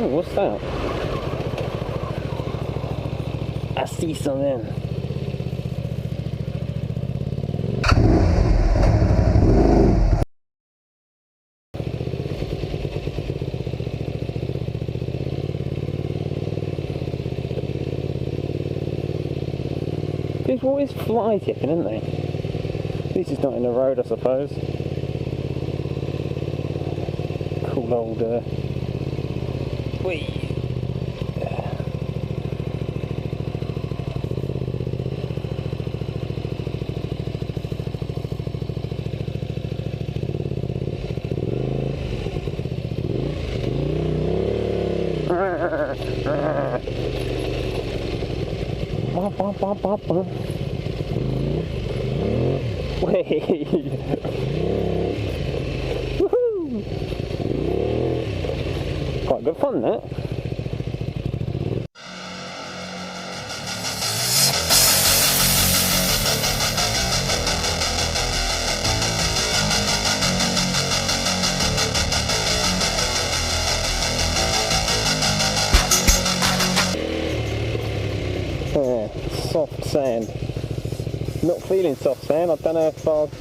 Oh, what's that? I see something. People always fly tipping, aren't they? At least it's not in the road, I suppose. Cool old whee. Woohoo! Quite good fun, that. Soft sand. Not feeling soft sand. I don't know if I'll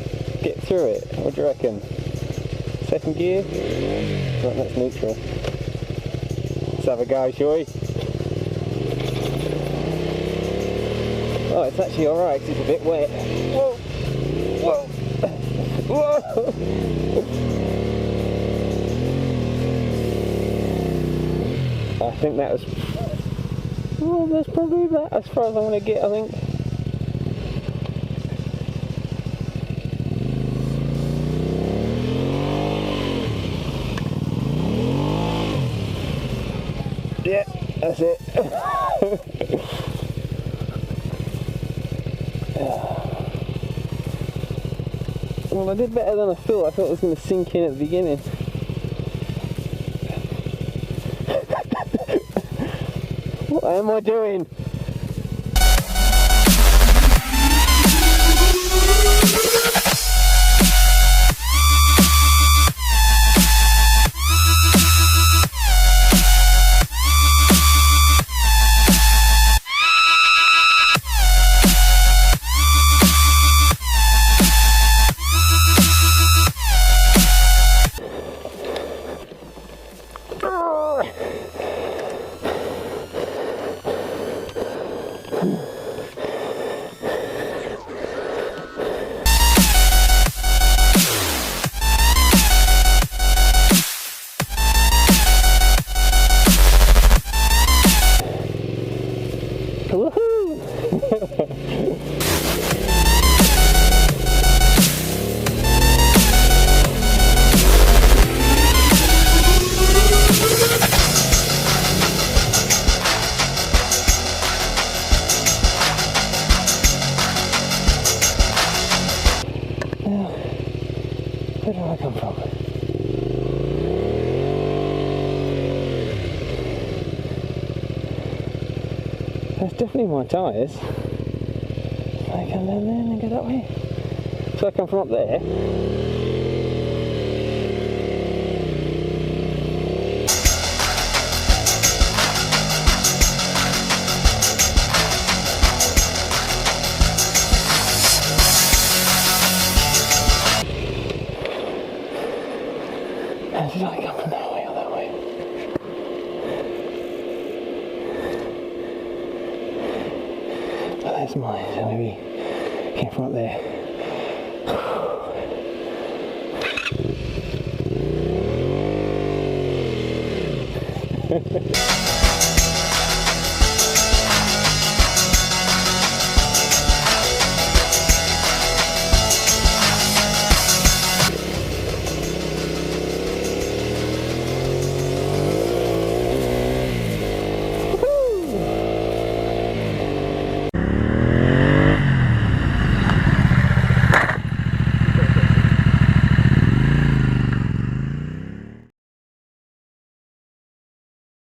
get through it. What do you reckon? Second gear? Right, that's neutral. Let's have a go, shall we? Oh, it's actually alright because it's a bit wet. Whoa! Whoa! Whoa! I think that was... Oh, that's probably about as far as I'm going to get, I think. Yeah, that's it. Well, I did better than I thought. I thought it was going to sink in at the beginning. What am I doing? Where did I come from? That's definitely my tyres. I come down there and go that way. So I come from up there. Did I come from that way or that way? Oh, there's mine, so maybe came from up there.